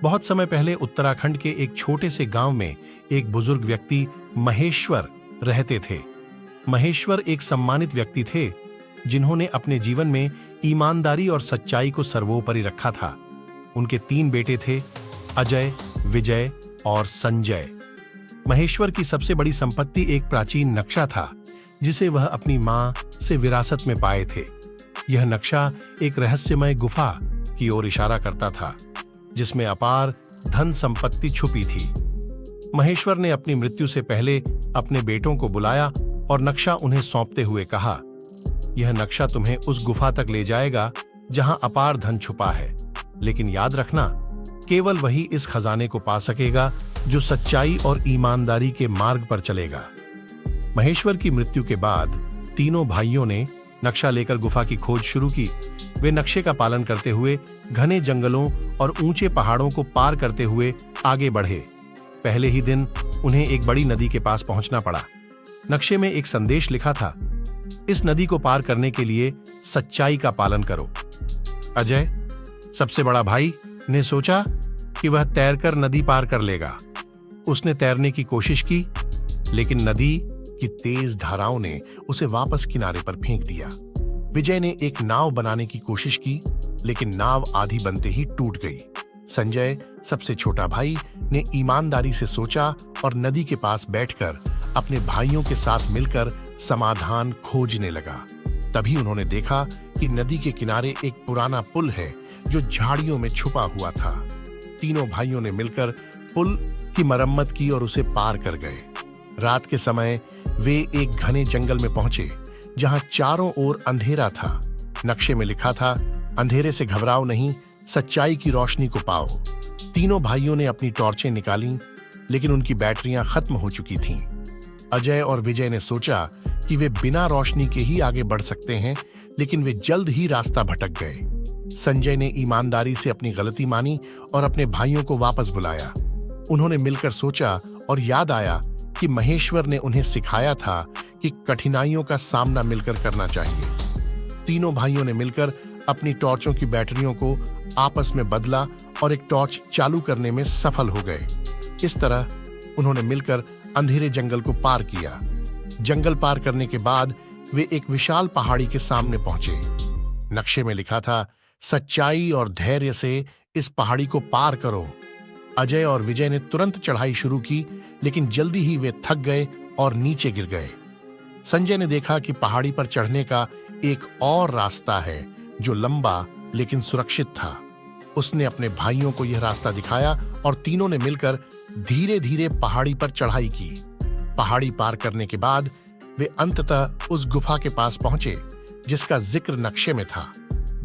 बहुत समय पहले उत्तराखंड के एक छोटे से गांव में एक बुजुर्ग व्यक्ति महेश्वर रहते थे। महेश्वर एक सम्मानित व्यक्ति थे जिन्होंने अपने जीवन में ईमानदारी और सच्चाई को सर्वोपरि रखा था। उनके 3 बेटे थे, अजय, विजय और संजय। महेश्वर की सबसे बड़ी संपत्ति एक प्राचीन नक्शा था जिसे वह अपनी मां से विरासत में पाए थे। यह नक्शा एक रहस्यमय गुफा की ओर इशारा करता था जिसमें अपार धन संपत्ति छुपी थी। महेश्वर ने अपनी मृत्यु से पहले अपने बेटों को बुलाया और नक्शा उन्हें सौंपते हुए कहा, यह नक्शा तुम्हें उस गुफा तक ले जाएगा जहां अपार धन छुपा है, लेकिन याद रखना, केवल वही इस खजाने को पा सकेगा जो सच्चाई और ईमानदारी के मार्ग पर चलेगा। महेश्वर की मृत्यु के बाद तीनों भाइयों ने नक्शा लेकर गुफा की खोज शुरू की। वे नक्शे का पालन करते हुए घने जंगलों और ऊंचे पहाड़ों को पार करते हुए आगे बढ़े। पहले ही दिन उन्हें एक बड़ी नदी के पास पहुंचना पड़ा। नक्शे में एक संदेश लिखा था, इस नदी को पार करने के लिए सच्चाई का पालन करो। अजय, सबसे बड़ा भाई, ने सोचा कि वह तैरकर नदी पार कर लेगा। उसने तैरने की कोशिश की, लेकिन नदी की तेज धाराओं ने उसे वापस किनारे पर फेंक दिया। विजय ने एक नाव बनाने की कोशिश की, लेकिन नाव आधी बनते ही टूट गई। संजय, सबसे छोटा भाई, ने ईमानदारी से सोचा और नदी के पास बैठकर अपने भाइयों के साथ मिलकर समाधान खोजने लगा। तभी उन्होंने देखा कि नदी के किनारे एक पुराना पुल है जो झाड़ियों में छुपा हुआ था। तीनों भाइयों ने मिलकर पुल की मरम्मत की और उसे पार कर गए। रात के समय वे एक घने जंगल में पहुंचे जहां चारों ओर अंधेरा था। नक्शे में लिखा था, अंधेरे से घबराओ नहीं, सच्चाई की रोशनी को पाओ। तीनों भाइयों ने अपनी टॉर्चें निकालीं, लेकिन उनकी बैटरियां खत्म हो चुकी थीं। अजय और विजय ने सोचा कि वे बिना रोशनी के ही आगे बढ़ सकते हैं, लेकिन वे जल्द ही रास्ता भटक गए। संजय ने ईमानदारी से अपनी गलती मानी और अपने भाइयों को वापस बुलाया। उन्होंने मिलकर सोचा और याद आया कि महेश्वर ने उन्हें सिखाया था कि कठिनाइयों का सामना मिलकर करना चाहिए। तीनों भाइयों ने मिलकर अपनी टॉर्चों की बैटरियों को आपस में बदला और एक टॉर्च चालू करने में सफल हो गए। इस तरह उन्होंने मिलकर अंधेरे जंगल को पार किया। जंगल पार करने के बाद वे एक विशाल पहाड़ी के सामने पहुंचे। नक्शे में लिखा था, सच्चाई और धैर्य से इस पहाड़ी को पार करो। अजय और विजय ने तुरंत चढ़ाई शुरू की, लेकिन जल्दी ही वे थक गए और नीचे गिर गए। संजय ने देखा कि पहाड़ी पर चढ़ने का एक और रास्ता है जो लंबा लेकिन सुरक्षित था। उसने अपने भाइयों को यह रास्ता दिखाया और तीनों ने मिलकर धीरे धीरे पहाड़ी पर चढ़ाई की। पहाड़ी पार करने के बाद वे अंततः उस गुफा के पास पहुंचे जिसका जिक्र नक्शे में था।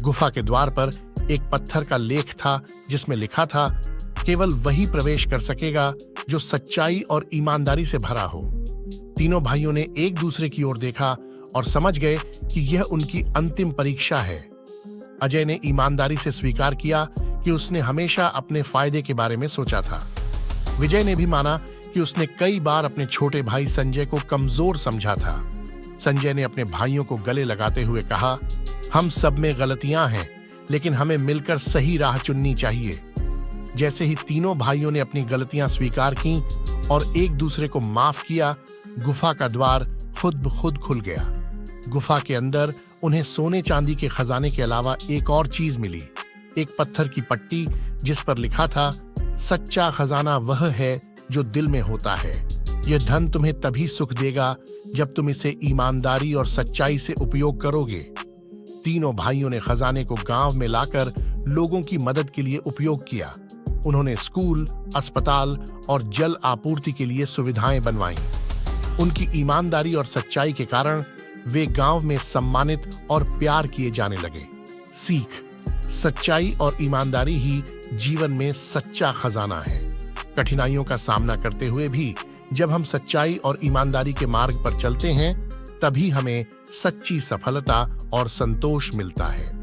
गुफा के द्वार पर एक पत्थर का लेख था जिसमें लिखा था, केवल वही प्रवेश कर सकेगा जो सच्चाई और ईमानदारी से भरा हो। तीनों भाइयों ने एक दूसरे की ओर देखा और समझ गए कि यह उनकी अंतिम परीक्षा है। अजय ने ईमानदारी से स्वीकार किया कि उसने हमेशा अपने फायदे के बारे में सोचा था। विजय ने भी माना कि उसने कई बार अपने छोटे भाई संजय को कमजोर समझा था। संजय ने अपने भाइयों को गले लगाते हुए कहा, हम सब में गलतियां हैं, लेकिन हमें मिलकर सही राह चुननी चाहिए। जैसे ही तीनों भाइयों ने अपनी गलतियां स्वीकार की और एक दूसरे को माफ किया, गुफा का द्वार खुद ब खुद खुल गया। गुफा के अंदर उन्हें सोने चांदी के खजाने के अलावा एक और चीज मिली, एक पत्थर की पट्टी जिस पर लिखा था, सच्चा खजाना वह है जो दिल में होता है। यह धन तुम्हें तभी सुख देगा जब तुम इसे ईमानदारी और सच्चाई से उपयोग करोगे। तीनों भाइयों ने खजाने को गांव में लाकर लोगों की मदद के लिए उपयोग किया। उन्होंने स्कूल, अस्पताल और जल आपूर्ति के लिए सुविधाएं बनवाईं। उनकी ईमानदारी और सच्चाई के कारण वे गांव में सम्मानित और प्यार किए जाने लगे। सीख, सच्चाई और ईमानदारी ही जीवन में सच्चा खजाना है। कठिनाइयों का सामना करते हुए भी जब हम सच्चाई और ईमानदारी के मार्ग पर चलते हैं, तभी हमें सच्ची सफलता और संतोष मिलता है।